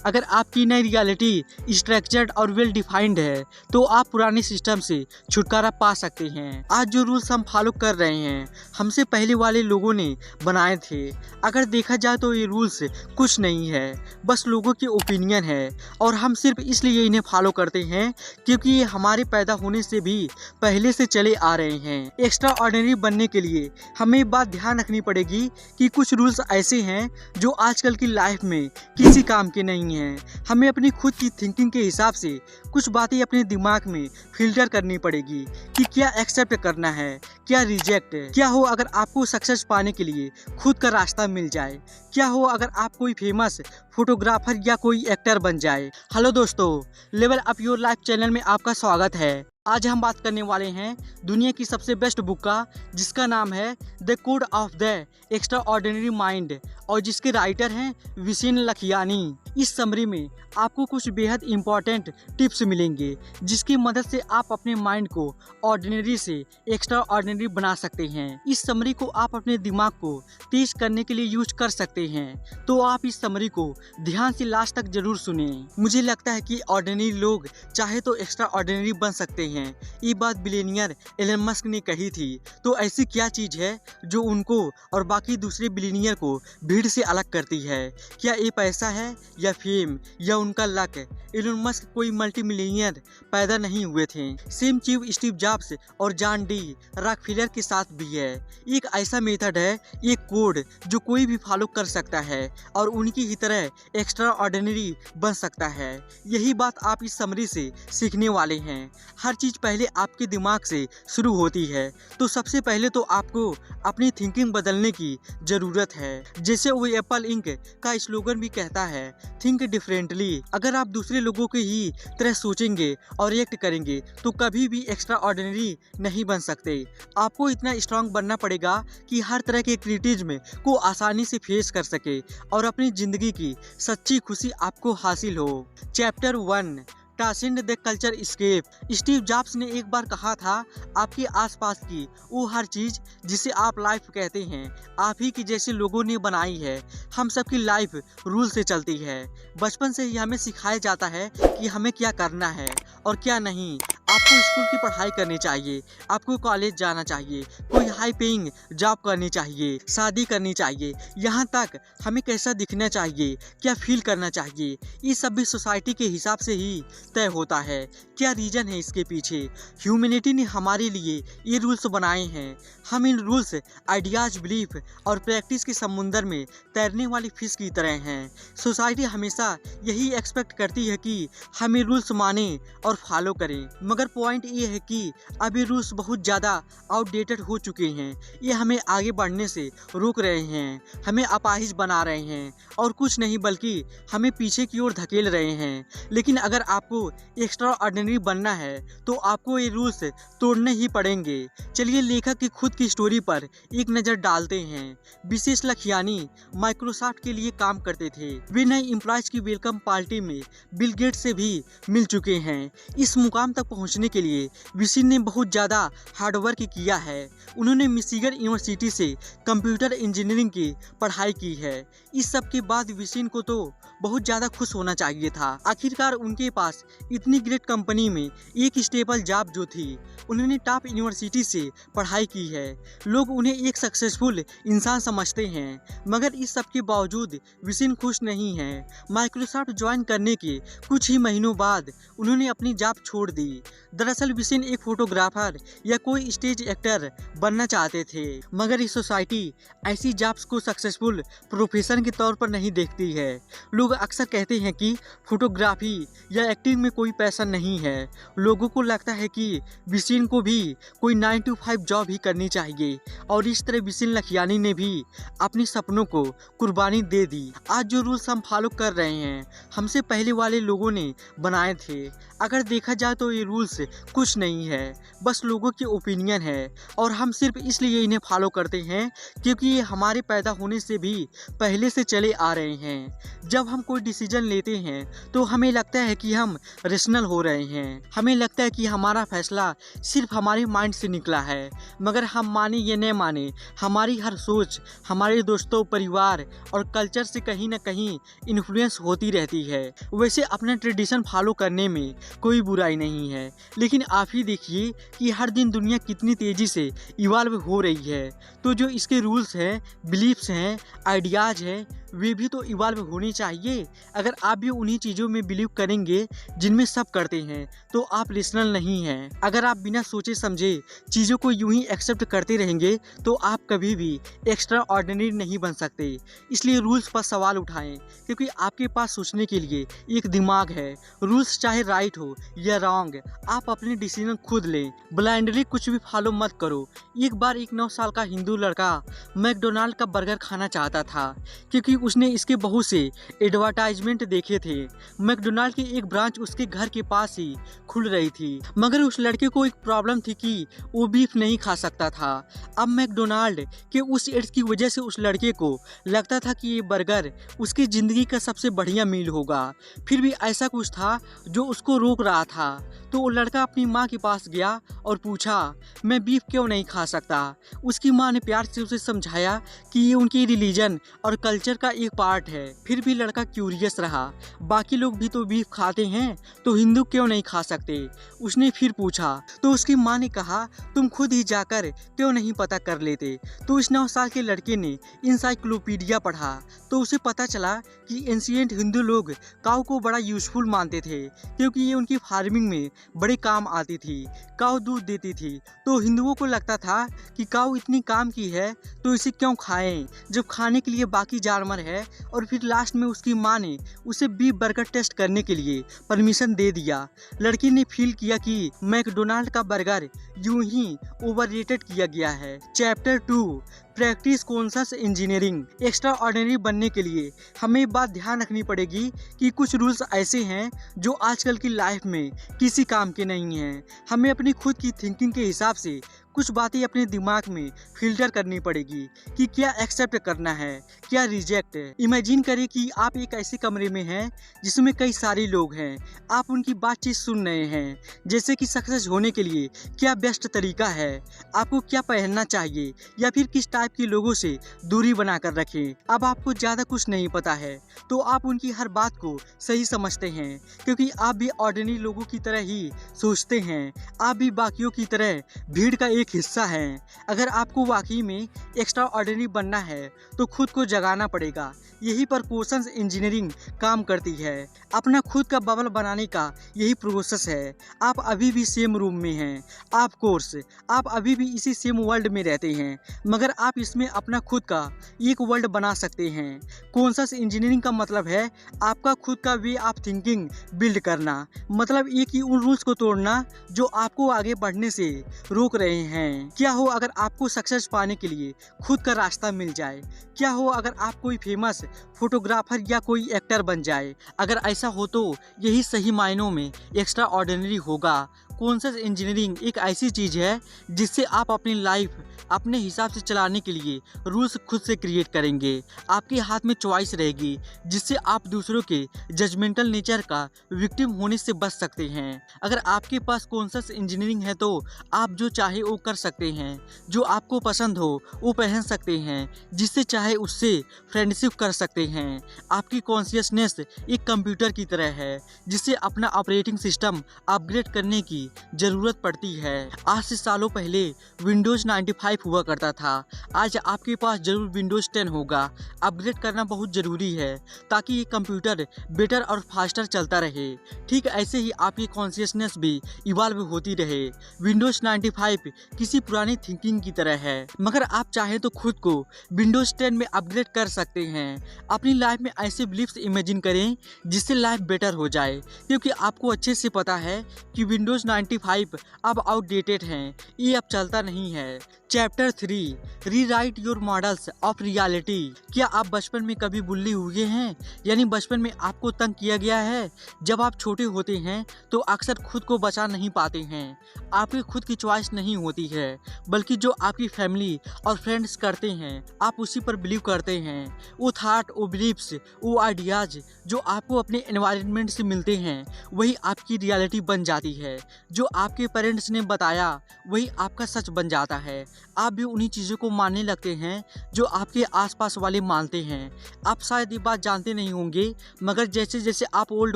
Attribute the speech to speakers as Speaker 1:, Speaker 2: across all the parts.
Speaker 1: अगर आपकी नई रियलिटी स्ट्रक्चर्ड और वेल डिफाइंड है तो आप पुराने सिस्टम से छुटकारा पा सकते हैं। आज जो रूल्स हम फॉलो कर रहे हैं हमसे पहले वाले लोगों ने बनाए थे। अगर देखा जाए तो ये रूल्स कुछ नहीं है, बस लोगों की ओपिनियन है और हम सिर्फ इसलिए इन्हें फॉलो करते हैं क्योंकि ये हमारे पैदा होने से भी पहले से चले आ रहे हैं। एक्स्ट्रा ऑर्डिनरी बनने के लिए हमें एक बात ध्यान रखनी पड़ेगी कि कुछ रूल्स ऐसे हैं जो आजकल की लाइफ में किसी काम के नहीं हैं। हमें अपनी खुद की थिंकिंग के हिसाब से कुछ बातें अपने दिमाग में फिल्टर करनी पड़ेगी कि क्या एक्सेप्ट करना है, क्या रिजेक्ट। क्या हो अगर आपको सक्सेस पाने के लिए खुद का रास्ता मिल जाए, क्या हो अगर आप कोई फेमस फोटोग्राफर या कोई एक्टर बन जाए। हेलो दोस्तों, level up your life channel में आपका स्वागत है। आज हम बात करने वाले हैं दुनिया की सबसे बेस्ट बुक का, जिसका नाम है the code of the extra ordinary mind और जिसके राइटर हैं विशिन लखियानी। इस समरी में आपको कुछ बेहद इंपॉर्टेंट टिप्स मिलेंगे जिसकी मदद से आप अपने माइंड को ऑर्डिनरी से एक्स्ट्रा ऑर्डिनरी बना सकते हैं। इस समरी को आप अपने दिमाग को तेज करने के लिए यूज कर सकते हैं, तो आप इस समरी को ध्यान से लास्ट तक जरूर सुने। मुझे लगता है कि ऑर्डिनरी लोग चाहे तो एक्स्ट्रा ऑर्डिनरी बन सकते हैं। ये बात बिलियनियर एलन मस्क ने कही थी, तो ऐसी क्या चीज है जो उनको और बाकी दूसरे बिलियनियर को भीड़ से अलग करती है? क्या ये पैसा है या फेम या उनका लक? एलन मस्क कोई मल्टी मिलियनियर पैदा नहीं हुए थे। सेम चीज स्टीव जॉब्स और जॉन डी रॉकफेलर के साथ भी है। एक ऐसा मेथड है, एक कोड जो कोई भी फॉलो कर सकता है और उनकी ही तरह एक्स्ट्रा ऑर्डिनरी बन सकता है। यही बात आप इस समरी से सीखने वाले हैं। हर चीज पहले आपके दिमाग से शुरू होती है, तो सबसे पहले तो आपको अपनी थिंकिंग बदलने की जरूरत है। जैसे वो एप्पल इंक का स्लोगन भी कहता है, थिंक डिफरेंटली। अगर आप दूसरे लोगों के ही तरह सोचेंगे और रिएक्ट करेंगे तो कभी भी एक्स्ट्रा ऑर्डिनरी नहीं बन सकते। आपको इतना स्ट्रांग बनना पड़ेगा कि हर तरह के क्रिटिसिज्म को आसानी से फेस कर सके और अपनी जिंदगी की सच्ची खुशी आपको हासिल हो। Chapter 1, transcend the culturescape. Steve Jobs ने एक बार कहा था, आपके आसपास की वो हर चीज जिसे आप लाइफ कहते हैं आप ही की जैसे लोगों ने बनाई है। हम सबकी लाइफ रूल से चलती है। बचपन से ही हमें सिखाया जाता है कि हमें क्या करना है और क्या नहीं। आपको स्कूल की पढ़ाई करनी चाहिए, आपको कॉलेज जाना चाहिए, कोई हाई पेइंग जॉब करनी चाहिए, शादी करनी चाहिए, यहाँ तक हमें कैसा दिखना चाहिए, क्या फील करना चाहिए, ये सब भी सोसाइटी के हिसाब से ही तय होता है। क्या रीजन है इसके पीछे? ह्यूमैनिटी ने हमारे लिए ये रूल्स बनाए हैं। हम इन रूल्स, आइडियाज, बिलीफ और प्रैक्टिस के समुंदर में तैरने वाली फिश की तरह हैं। सोसाइटी हमेशा यही एक्सपेक्ट करती है कि हम ये रूल्स माने और फॉलो करें, मगर पॉइंट ये है कि अभी रूल्स बहुत ज़्यादा आउटडेटेड हो चुके हैं। ये हमें आगे बढ़ने से रोक रहे हैं, हमें अपाहिज बना रहे हैं और कुछ नहीं बल्कि हमें पीछे की ओर धकेल रहे हैं। लेकिन अगर आपको एक्स्ट्रा ऑर्डिनरी बनना है तो आपको ये रूल्स तोड़ने ही पड़ेंगे। चलिए लेखक की खुद की स्टोरी पर एक नज़र डालते हैं। विशेष लखियानी माइक्रोसॉफ्ट के लिए काम करते थे। वे नए एम्प्लॉयज की वेलकम पार्टी में बिल गेट्स से भी मिल चुके हैं। इस मुकाम तक पहुंचने के लिए विशिन ने बहुत ज़्यादा हार्डवर्क किया है। उन्होंने मिशिगन यूनिवर्सिटी से कंप्यूटर इंजीनियरिंग की पढ़ाई की है। इस सब के बाद विशिन को तो बहुत ज़्यादा खुश होना चाहिए था। आखिरकार उनके पास इतनी ग्रेट कंपनी में एक स्टेबल जॉब जो थी। उन्होंने टॉप यूनिवर्सिटी से पढ़ाई की है। लोग उन्हें एक सक्सेसफुल इंसान समझते हैं, मगर इस सब के बावजूद विशिन खुश नहीं है। माइक्रोसॉफ्ट ज्वाइन करने के कुछ ही महीनों बाद उन्होंने अपनी जॉब छोड़ दी। दरअसल विशिन एक फोटोग्राफर या कोई स्टेज एक्टर बनना चाहते थे, मगर इस सोसाइटी ऐसी जॉब्स को सक्सेसफुल प्रोफेशन के तौर पर नहीं देखती है। लोग अक्सर कहते हैं कि फोटोग्राफी या एक्टिंग में कोई पैसा नहीं है। लोगों को लगता है कि विशिन को भी कोई 9 to 5 जॉब ही करनी चाहिए और इस तरह विशिन लखियानी ने भी अपने सपनों को कुर्बानी दे दी। आज जो रूल्स हम फॉलो कर रहे हैं हमसे पहले वाले लोगों ने बनाए थे। अगर देखा जाए तो ये रूल्स कुछ नहीं है, बस लोगों की ओपिनियन है और हम सिर्फ इसलिए इन्हें फॉलो करते हैं क्योंकि ये हमारे पैदा होने से भी पहले से चले आ रहे हैं। जब हम कोई डिसीजन लेते हैं तो हमें लगता है कि हम रेशनल हो रहे हैं, हमें लगता है कि हमारा फैसला सिर्फ हमारे माइंड से निकला है, मगर हम माने या न माने हमारी हर सोच हमारे दोस्तों, परिवार और कल्चर से कहीं ना कहीं इन्फ्लुएंस होती रहती है। वैसे अपना ट्रेडिशन फॉलो करने में कोई बुराई नहीं है, लेकिन आप ही देखिए कि हर दिन दुनिया कितनी तेज़ी से इवॉल्व हो रही है, तो जो इसके रूल्स हैं, बिलीफ्स हैं, आइडियाज़ हैं, वे भी तो इवॉल्व होने चाहिए। अगर आप भी उन्हीं चीज़ों में बिलीव करेंगे जिनमें सब करते हैं तो आप रेशनल नहीं हैं। अगर आप बिना सोचे समझे चीज़ों को यूं ही एक्सेप्ट करते रहेंगे तो आप कभी भी एक्स्ट्रा ऑर्डिनरी नहीं बन सकते। इसलिए रूल्स पर सवाल उठाएं, क्योंकि आपके पास सोचने के लिए एक दिमाग है। रूल्स चाहे राइट हो या रॉन्ग, आप अपने डिसीजन खुद लें, ब्लाइंडली कुछ भी फॉलो मत करो। एक बार एक 9 साल का हिंदू लड़का मैकडोनाल्ड का बर्गर खाना चाहता था क्योंकि उसने इसके बहुत से एडवर्टाइजमेंट देखे थे। मैकडोनाल्ड की एक ब्रांच उसके घर के पास ही खुल रही थी, मगर उस लड़के को एक प्रॉब्लम थी कि वो बीफ नहीं खा सकता था। अब मैकडोनाल्ड के उस एड्स की वजह से उस लड़के को लगता था कि ये बर्गर उसकी ज़िंदगी का सबसे बढ़िया मील होगा। फिर भी ऐसा कुछ था जो उसको रोक रहा था, तो वो लड़का अपनी माँ के पास गया और पूछा, मैं बीफ क्यों नहीं खा सकता। उसकी माँ ने प्यार से उसे समझाया कि ये उनकी रिलीजन और कल्चर का एक पार्ट है। फिर भी लड़का क्यूरियस रहा, बाकी लोग भी तो बीफ खाते हैं, तो हिंदू क्यों नहीं खा सकते। उसने फिर पूछा, तो उसकी माँ ने कहा, तुम खुद ही जाकर क्यों नहीं पता कर लेते। तो इस 9 साल के लड़के ने इंसाइक्लोपीडिया पढ़ा, तो उसे पता चला कि एंशिएंट हिंदू लोग काऊ को बड़ा यूजफुल मानते थे क्योंकि ये उनकी फार्मिंग में बड़े काम आती थी। काऊ दूध देती थी, तो हिंदुओं को लगता था कि काऊ इतनी काम की है तो इसे क्यों खाएं, जब खाने के लिए बाकी जानवर है। और फिर लास्ट में उसकी माँ ने उसे बीफ बर्गर टेस्ट करने के लिए परमिशन दे दिया। लड़की ने फील किया कि मैकडोनाल्ड का बर्गर यूं ही ओवररेटेड किया गया है। Chapter 2, practice conscious engineering. Extra ordinary बनने के लिए हमें एक बात ध्यान रखनी पड़ेगी कि कुछ रूल्स ऐसे हैं जो आजकल की लाइफ में किसी काम के नहीं हैं। हमें अपनी खुद की थिंकिंग के हिसाब से कुछ बातें अपने दिमाग में फिल्टर करनी पड़ेगी कि क्या एक्सेप्ट करना है, क्या रिजेक्ट। इमेजिन करें कि आप एक ऐसे कमरे में हैं जिसमें कई सारे लोग हैं, आप उनकी बातचीत सुन रहे हैं, जैसे कि सक्सेस होने के लिए क्या बेस्ट तरीका है, आपको क्या पहनना चाहिए, या फिर किस टाइप के लोगों से दूरी बनाकर रखें। अब आपको ज़्यादा कुछ नहीं पता है तो आप उनकी हर बात को सही समझते हैं, क्योंकि आप भी ऑर्डिनरी लोगों की तरह ही सोचते हैं, आप भी बाकियों की तरह भीड़ का एक हिस्सा है। अगर आपको वाकई में एक्स्ट्रा ऑर्डिनरी बनना है तो खुद को जगाना पड़ेगा। यही पर क्वेश्चन इंजीनियरिंग काम करती है। अपना खुद का बबल बनाने का यही प्रोसेस है। आप अभी भी सेम रूम में हैं, ऑफ कोर्स आप अभी भी इसी सेम वर्ल्ड में रहते हैं, मगर आप इसमें अपना खुद का एक वर्ल्ड बना सकते हैं। कॉन्शियस इंजीनियरिंग का मतलब है आपका खुद का वे ऑफ थिंकिंग बिल्ड करना, मतलब एक ही उन रूल्स को तोड़ना जो आपको आगे बढ़ने से रोक रहे हैं। क्या हो अगर आपको सक्सेस पाने के लिए खुद का रास्ता मिल जाए? क्या हो अगर आप कोई फेमस फोटोग्राफर या कोई एक्टर बन जाए? अगर ऐसा हो तो यही सही मायनों में एक्स्ट्रा ऑर्डिनरी होगा। कॉन्शियस इंजीनियरिंग एक ऐसी चीज़ है जिससे आप अपनी लाइफ अपने हिसाब से चलाने के लिए रूल्स खुद से क्रिएट करेंगे। आपके हाथ में चॉइस रहेगी, जिससे आप दूसरों के जजमेंटल नेचर का विक्टिम होने से बच सकते हैं। अगर आपके पास कॉन्शियस इंजीनियरिंग है तो आप जो चाहे वो कर सकते हैं, जो आपको पसंद हो वो पहन सकते हैं, जिससे चाहे उससे फ्रेंडशिप कर सकते हैं। आपकी कॉन्शियसनेस एक कंप्यूटर की तरह है जिससे अपना ऑपरेटिंग सिस्टम अपग्रेड करने की जरूरत पड़ती है। आज से सालों पहले विंडोज 95 हुआ करता था, आज आपके पास जरूर विंडोज 10 होगा। अपग्रेड करना बहुत जरूरी है ताकि ये कंप्यूटर बेटर और फास्टर चलता रहे। ठीक ऐसे ही आपकी कॉन्शियसनेस भी इवॉल्व होती रहे। विंडोज 95 किसी पुरानी थिंकिंग की तरह है, मगर आप चाहें तो खुद को विंडोज 10 में अपग्रेड कर सकते हैं। अपनी लाइफ में ऐसे बिलीफ्स इमेजिन करें जिससे लाइफ बेटर हो जाए, क्योंकि आपको अच्छे से पता है कि विंडोज 95 अब आउटडेटेड हैं, ये अब चलता नहीं है। Chapter 3 rewrite your models of reality. क्या आप बचपन में कभी बुल्ली हुए हैं, यानी बचपन में आपको तंग किया गया है? जब आप छोटे होते हैं तो अक्सर खुद को बचा नहीं पाते हैं। आपकी खुद की चॉइस नहीं होती है, बल्कि जो आपकी फैमिली और फ्रेंड्स करते हैं आप उसी पर बिलीव करते हैं। वो थाट, वो बिलीव्स, वो आइडियाज जो आपको अपने एनवायरनमेंट से मिलते हैं वही आपकी रियलिटी बन जाती है। जो आपके पेरेंट्स ने बताया वही आपका सच बन जाता है। आप भी उन्हीं चीज़ों को मानने लगते हैं जो आपके आसपास वाले मानते हैं। आप शायद ये बात जानते नहीं होंगे, मगर जैसे जैसे आप ओल्ड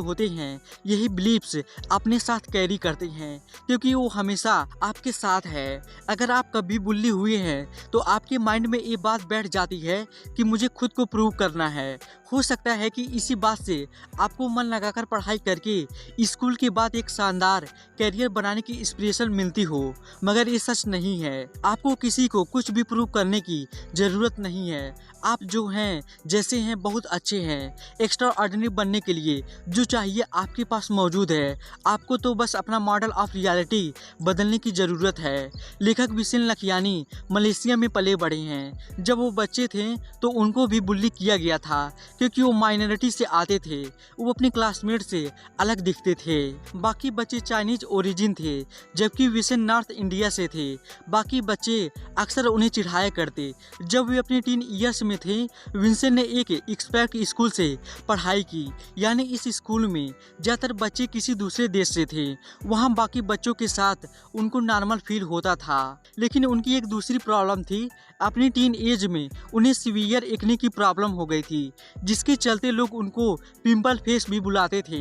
Speaker 1: होते हैं यही बिलीव्स अपने साथ कैरी करते हैं, क्योंकि वो हमेशा आपके साथ है। अगर आप कभी बुल्ली हुए हैं तो आपके माइंड में ये बात बैठ जाती है कि मुझे खुद को प्रूव करना है। हो सकता है कि इसी बात से आपको मन लगाकर पढ़ाई करके स्कूल के बाद एक शानदार करियर बनाने की इंस्पिरेशन मिलती हो, मगर ये सच नहीं है। आपको किसी को कुछ भी प्रूव करने की ज़रूरत नहीं है। आप जो हैं, जैसे हैं, बहुत अच्छे हैं। एक्स्ट्रा ऑर्डिनरी बनने के लिए जो चाहिए आपके पास मौजूद है। आपको तो बस अपना मॉडल ऑफ रियलिटी बदलने की ज़रूरत है। लेखक विसिन लखियानी मलेशिया में पले बड़े हैं। जब वो बच्चे थे तो उनको भी बुल्ली किया गया था, क्योंकि वो माइनॉरिटी से आते थे। वो अपने क्लासमेट से अलग दिखते थे। बाकी बच्चे चाइनीज ओरिजिन थे, जबकि विसिन नॉर्थ इंडिया से थे। बाकी बच्चे अक्सर उन्हें चिढ़ाया करते। जब वे अपने टीन ईयर्स में थे, विंसेंट ने एक एक्सपेक्ट स्कूल से पढ़ाई की, यानी इस स्कूल में ज़्यादातर बच्चे किसी दूसरे देश से थे। वहाँ बाकी बच्चों के साथ उनको नॉर्मल फील होता था, लेकिन उनकी एक दूसरी प्रॉब्लम थी। अपनी टीन एज में उन्हें सीवियर एक्ने की प्रॉब्लम हो गई थी, जिसके चलते लोग उनको पिंपल फेस भी बुलाते थे।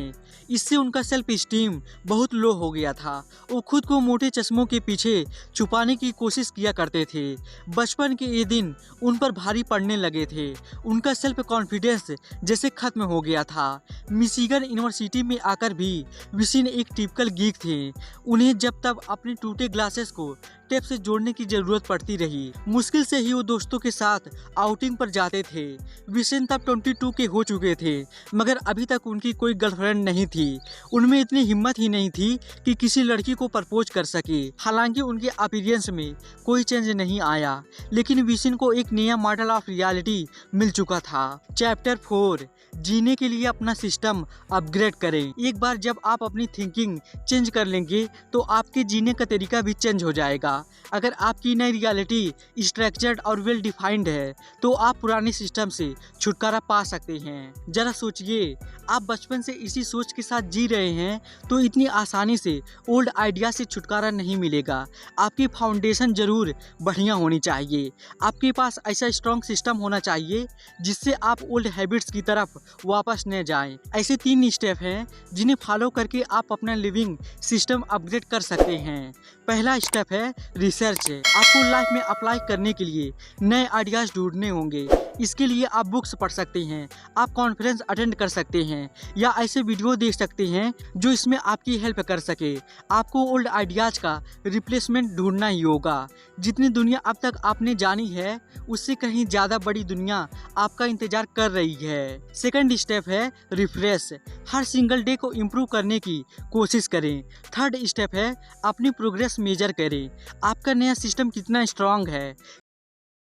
Speaker 1: इससे उनका सेल्फ स्टीम बहुत लो हो गया था। वो खुद को मोटे चश्मों के पीछे छुपाने की कोशिश किया करते थे। बचपन के ये दिन उन पर भारी पड़ने लगे थे। उनका सेल्फ कॉन्फिडेंस जैसे खत्म हो गया था। मिशिगन यूनिवर्सिटी में आकर भी विसिन एक टिपिकल गीक थे। उन्हें जब तब अपने टूटे ग्लासेस को टेप से जोड़ने की जरूरत पड़ती रही। मुश्किल से ही वो दोस्तों के साथ आउटिंग पर जाते थे। विसिन तब 22 के हो चुके थे, मगर अभी तक उनकी कोई गर्लफ्रेंड नहीं थी। उनमें इतनी हिम्मत ही नहीं थी कि किसी लड़की को प्रपोज कर सके। हालांकि उनके अपीयरेंस में कोई चेंज नहीं आया, लेकिन विसिन को एक नया मॉडल ऑफ रियलिटी मिल चुका था। चैप्टर 4 जीने के लिए अपना सिस्टम अपग्रेड करें। एक बार जब आप अपनी थिंकिंग चेंज कर लेंगे तो आपके जीने का तरीका भी चेंज हो जाएगा। अगर आपकी नई रियलिटी स्ट्रक्चर्ड और वेल डिफाइंड है तो आप पुराने सिस्टम से छुटकारा पा सकते हैं। जरा सोचिए, आप बचपन से इसी सोच के साथ जी रहे हैं तो इतनी आसानी से ओल्ड आइडिया से छुटकारा नहीं मिलेगा। आपकी फाउंडेशन जरूर बढ़िया होनी चाहिए। आपके पास ऐसा स्ट्रॉन्ग सिस्टम होना चाहिए जिससे आप ओल्ड हैबिट्स की तरफ वापस न जाएं। ऐसे 3 स्टेप हैं जिन्हें फॉलो करके आप अपना लिविंग सिस्टम अपग्रेड कर सकते हैं। पहला स्टेप है रिसर्च। आपको लाइफ में अप्लाई करने के लिए नए आइडियाज ढूंढने होंगे। इसके लिए आप बुक्स पढ़ सकते हैं, आप कॉन्फ्रेंस अटेंड कर सकते हैं, या ऐसे वीडियो देख सकते हैं जो इसमें आपकी हेल्प कर सके। आपको ओल्ड आइडियाज का रिप्लेसमेंट ढूंढना ही होगा। जितनी दुनिया अब तक आपने जानी है उससे कहीं ज़्यादा बड़ी दुनिया आपका इंतजार कर रही है। सेकंड स्टेप है रिफ्रेश। हर सिंगल डे को इम्प्रूव करने की कोशिश करें। थर्ड स्टेप है अपनी प्रोग्रेस मेजर करें। आपका नया सिस्टम कितना स्ट्रांग है,